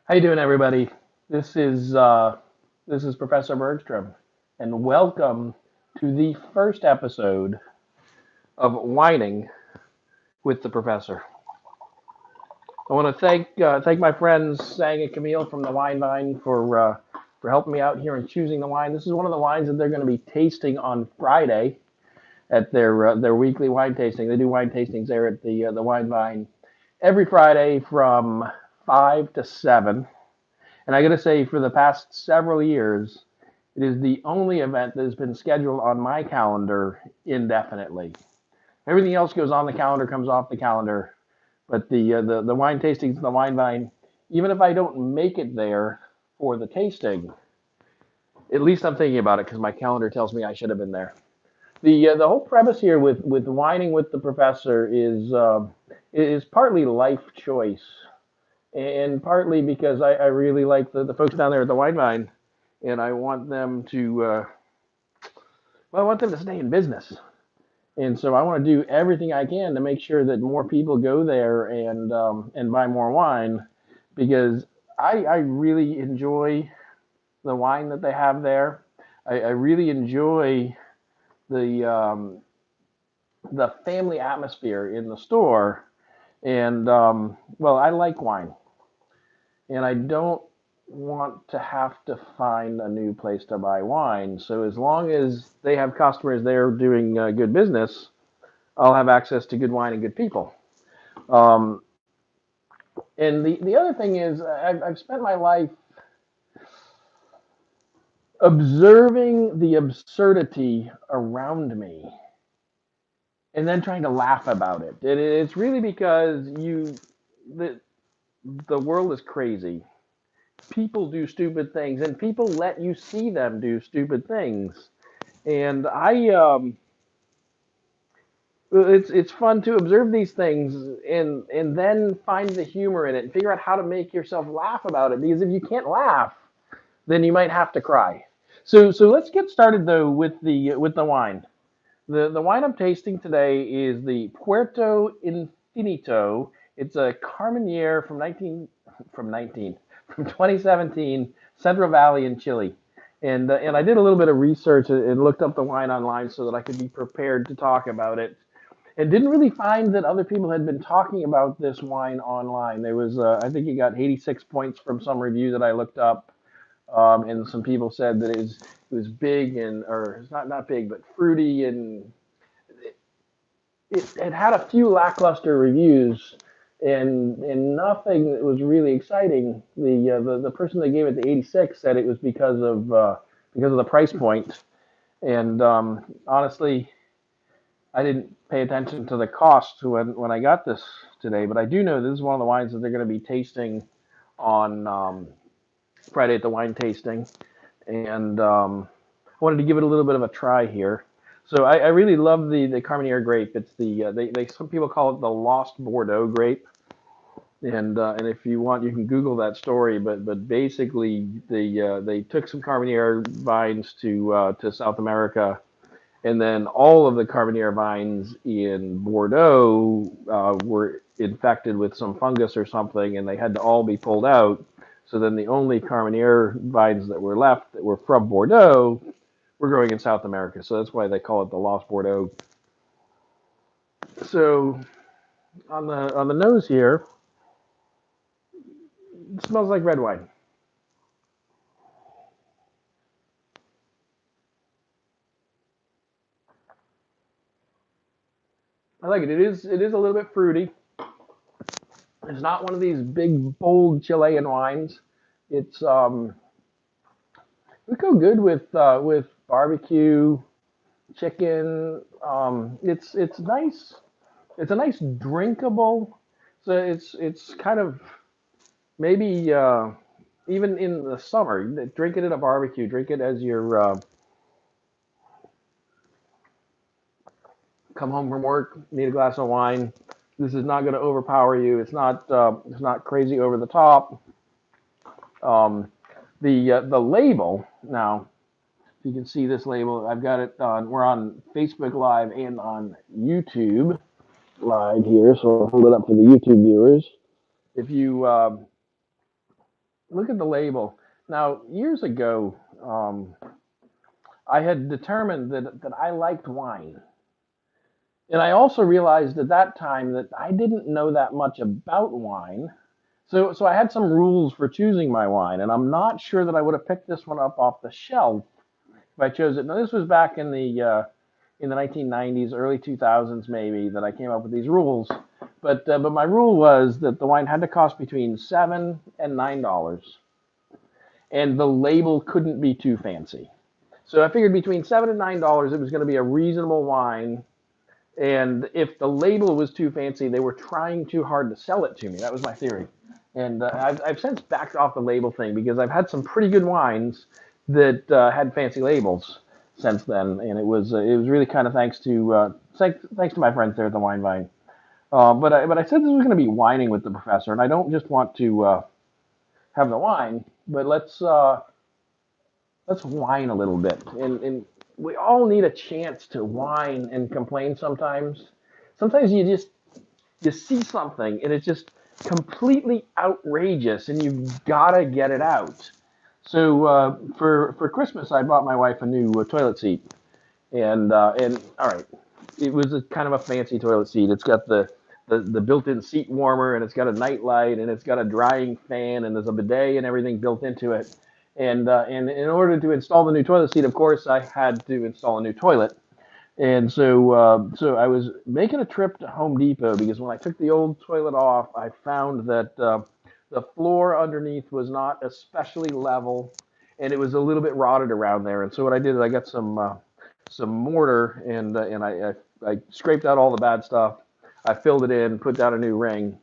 How you doing, everybody? This is this is Professor Bergstrom, and welcome to the first episode of Whining with the Professor. I want to thank my friends Sang and Camille from the Wine Vine for helping me out here in choosing the wine. This is one of the wines that they're going to be tasting on Friday at their weekly wine tasting. They do wine tastings there at the Wine Vine every Friday from 5 to 7. And I got to say, for the past several years, it is the only event that has been scheduled on my calendar indefinitely. Everything else goes on the calendar, comes off the calendar, but the wine tastings, the wine vine, even if I don't make it there for the tasting, at least I'm thinking about it because my calendar tells me I should have been there. The whole premise here with whining with the professor is partly life choice and partly because I really like the folks down there at the Wine Vine, and I want them to I want them to stay in business, and so I want to do everything I can to make sure that more people go there and buy more wine, because I really enjoy the wine that they have there. I really enjoy the the family atmosphere in the store, and I like wine and I don't want to have to find a new place to buy wine. So as long as they have customers there doing good business, I'll have access to good wine and good people. Um, and the other thing is, I've spent my life observing the absurdity around me and then trying to laugh about it. It's really because the, the world is crazy. People do stupid things, and people let you see them do stupid things. And it's fun to observe these things and then find the humor in it and figure out how to make yourself laugh about it. Because if you can't laugh, then you might have to cry. So let's get started though with the wine. The wine I'm tasting today is the Puerto Infinito. It's a Carmenere from 19 from 2017 Central Valley in Chile. And I did a little bit of research and looked up the wine online so that I could be prepared to talk about it. And didn't really find that other people had been talking about this wine online. There was, I think it got 86 points from some review that I looked up, and some people said that it was big and or it's not big but fruity, and it had a few lackluster reviews and nothing that was really exciting. The person that gave it the 86 said it was because of the price point, and honestly, I didn't pay attention to the cost when I got this today. But I do know this is one of the wines that they're going to be tasting on Friday at the wine tasting, and I wanted to give it a little bit of a try here. So I really love the Carmenere grape. It's they some people call it the lost Bordeaux grape, and if you want, you can Google that story. But basically, they took some Carmenere vines to South America, and then all of the Carmenere vines in Bordeaux were infected with some fungus or something, and they had to all be pulled out. So then the only Carmenere vines that were left that were from Bordeaux were growing in South America. So that's why they call it the Lost Bordeaux. So on the nose here, it smells like red wine. I like it. It is a little bit fruity. It's not one of these big bold Chilean wines. It's it would go good with barbecue, chicken. It's nice. It's a nice drinkable. So it's kind of maybe even in the summer, drink it at a barbecue. Drink it as you're come home from work, need a glass of wine. This is not going to overpower you. It's not crazy over the top. Um, the label now. If you can see this label, I've got it on. We're on Facebook Live and on YouTube Live here, so I'll hold it up for the YouTube viewers. If you look at the label. Now, years ago, I had determined that I liked wine. And I also realized at that time that I didn't know that much about wine. So I had some rules for choosing my wine, and I'm not sure that I would have picked this one up off the shelf if I chose it. Now, this was back in the 1990s, early 2000s, maybe, that I came up with these rules. But my rule was that the wine had to cost between $7 and $9, and the label couldn't be too fancy. So I figured between $7 and $9, it was going to be a reasonable wine. And if the label was too fancy, they were trying too hard to sell it to me. That was my theory. And I've since backed off the label thing because I've had some pretty good wines that had fancy labels since then, and it was really kind of thanks to my friends there at the Wine Vine. But I said this was going to be whining with the professor, and I don't just want to have the wine, but let's whine a little bit. And we all need a chance to whine and complain sometimes. Sometimes you see something and it's just completely outrageous, and you've got to get it out. So for Christmas, I bought my wife a new toilet seat, and all right, it was a kind of a fancy toilet seat. It's got the built-in seat warmer, and it's got a night light, and it's got a drying fan, and there's a bidet and everything built into it. And in order to install the new toilet seat, of course, I had to install a new toilet. And so I was making a trip to Home Depot because when I took the old toilet off, I found that the floor underneath was not especially level, and it was a little bit rotted around there. And so what I did is I got some mortar, and I scraped out all the bad stuff. I filled it in, put down a new ring,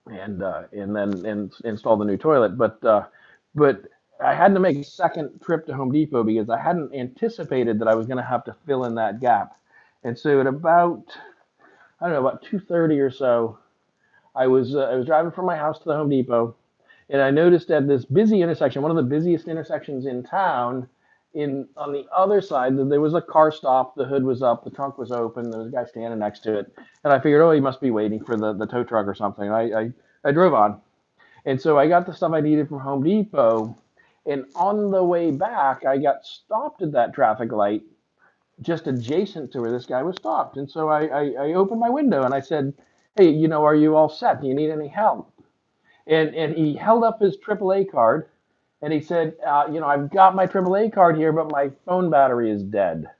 and then installed the new toilet. But I had to make a second trip to Home Depot because I hadn't anticipated that I was going to have to fill in that gap. And so at about, I don't know, about 2:30 or so, I was driving from my house to the Home Depot, and I noticed at this busy intersection, one of the busiest intersections in town, in on the other side, that there was a car stop. The hood was up, the trunk was open. There was a guy standing next to it, and I figured, oh, he must be waiting for the tow truck or something. I drove on, and so I got the stuff I needed from Home Depot. And on the way back, I got stopped at that traffic light just adjacent to where this guy was stopped. And so I opened my window and I said, hey, are you all set? Do you need any help? And he held up his AAA card and he said, I've got my AAA card here, but my phone battery is dead.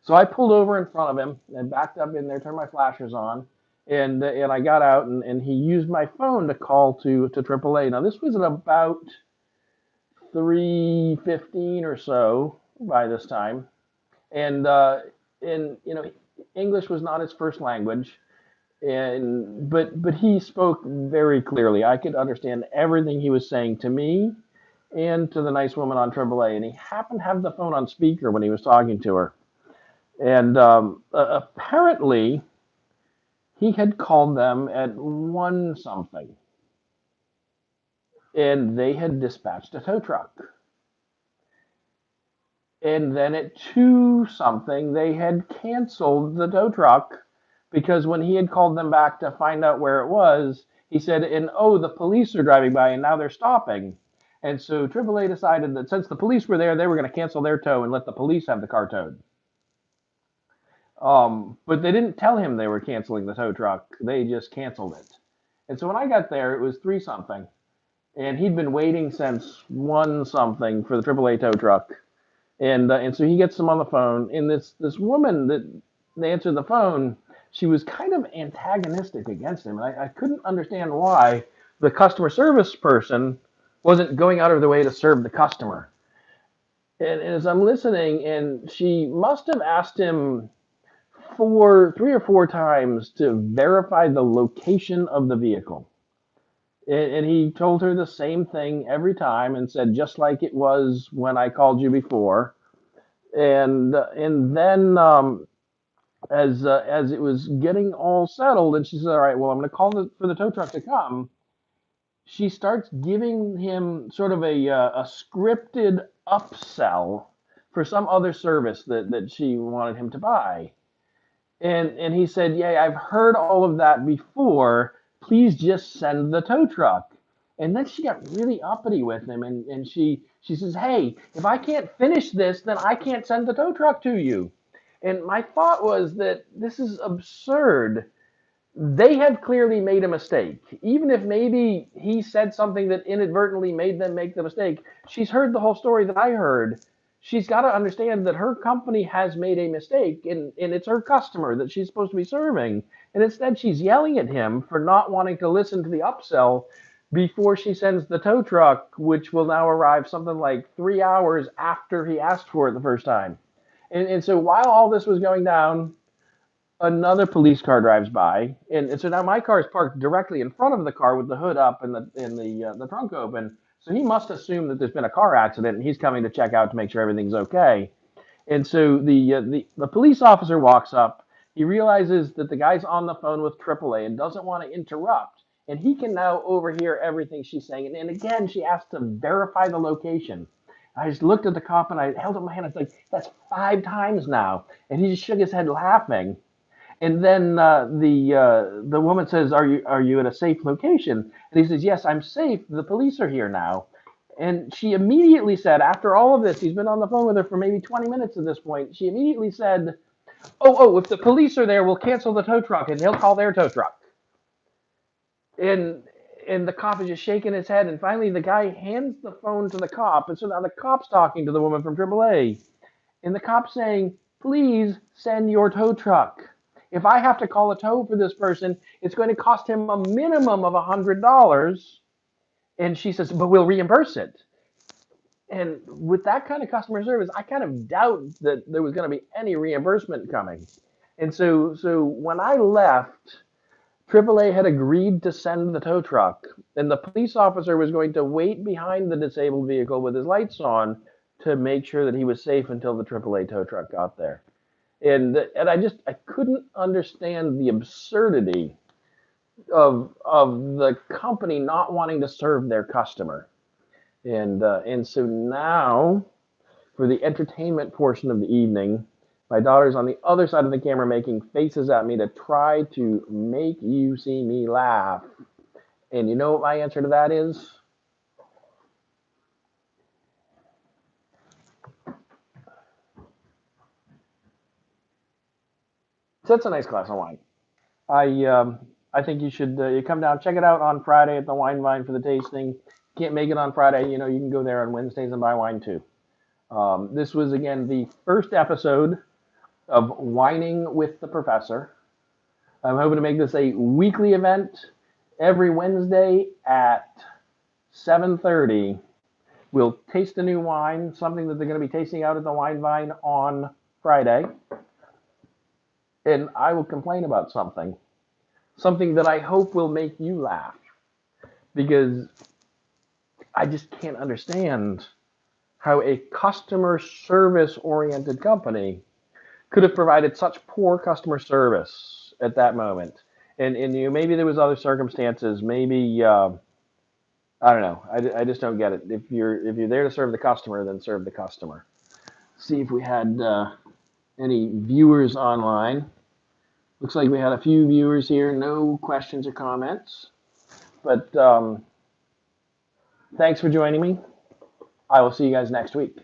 So I pulled over in front of him and backed up in there, turned my flashers on, and I got out, and he used my phone to call to AAA. Now this was at about 3:15 or so by this time, and English was not his first language, but he spoke very clearly. I could understand everything he was saying to me and to the nice woman on AAA, and he happened to have the phone on speaker when he was talking to her. And apparently, he had called them at one something, and they had dispatched a tow truck. And then at two something, they had canceled the tow truck because when he had called them back to find out where it was, he said, and oh, the police are driving by and now they're stopping. And so AAA decided that since the police were there, they were going to cancel their tow and let the police have the car towed. But they didn't tell him they were canceling the tow truck. They just canceled it. And so when I got there, it was three something. And he'd been waiting since one something for the AAA tow truck. And so he gets them on the phone. And this woman that answered the phone, she was kind of antagonistic against him. And I couldn't understand why the customer service person wasn't going out of their way to serve the customer. And as I'm listening, and she must have asked him three or four times to verify the location of the vehicle. And he told her the same thing every time and said, just like it was when I called you before. And then as it was getting all settled, and she said, all right, well, I'm going to call for the tow truck to come. She starts giving him sort of a scripted upsell for some other service that she wanted him to buy. And he said, yeah, I've heard all of that before. Please just send the tow truck. And then she got really uppity with him, and she says, "Hey, if I can't finish this, then I can't send the tow truck to you." And my thought was that this is absurd. They have clearly made a mistake. Even if maybe he said something that inadvertently made them make the mistake, she's heard the whole story that I heard. She's got to understand that her company has made a mistake, and it's her customer that she's supposed to be serving. And instead, she's yelling at him for not wanting to listen to the upsell before she sends the tow truck, which will now arrive something like 3 hours after he asked for it the first time. And so while all this was going down, another police car drives by, and so now my car is parked directly in front of the car with the hood up and the trunk open. So he must assume that there's been a car accident, and he's coming to check out to make sure everything's okay. And so the police officer walks up. He realizes that the guy's on the phone with AAA and doesn't want to interrupt. And he can now overhear everything she's saying. And again, she asks to verify the location. I just looked at the cop and I held up my hand. It's like, that's 5 times now. And he just shook his head laughing. And then the woman says, "Are you at a safe location?" And he says, "Yes, I'm safe. The police are here now." And she immediately said, after all of this, he's been on the phone with her for maybe 20 minutes at this point. She immediately said, "Oh, if the police are there, we'll cancel the tow truck and he'll call their tow truck." And the cop is just shaking his head. And finally, the guy hands the phone to the cop. And so now the cop's talking to the woman from AAA. And the cop's saying, "Please send your tow truck. If I have to call a tow for this person, it's going to cost him a minimum of $100. And she says, "But we'll reimburse it." And with that kind of customer service, I kind of doubt that there was going to be any reimbursement coming. And so when I left, AAA had agreed to send the tow truck, and the police officer was going to wait behind the disabled vehicle with his lights on to make sure that he was safe until the AAA tow truck got there. And I couldn't understand the absurdity of the company not wanting to serve their customer. And so now, for the entertainment portion of the evening, my daughter's on the other side of the camera making faces at me to try to make you see me laugh. And you know what my answer to that is? So that's a nice glass of wine. I think you should you come down, check it out on Friday at the Wine Vine for the tasting. Can't make it on Friday, you can go there on Wednesdays and buy wine too. This was again the first episode of Whining with the Professor. I'm hoping to make this a weekly event every Wednesday at 7:30. We'll taste a new wine, something that they're going to be tasting out at the Wine Vine on Friday. And I will complain about something that I hope will make you laugh, because I just can't understand how a customer service oriented company could have provided such poor customer service at that moment. And maybe there was other circumstances. Maybe I don't know. I just don't get it. If you're there to serve the customer, then serve the customer. See if we had any viewers online. Looks like we had a few viewers here. No questions or comments. But thanks for joining me. I will see you guys next week.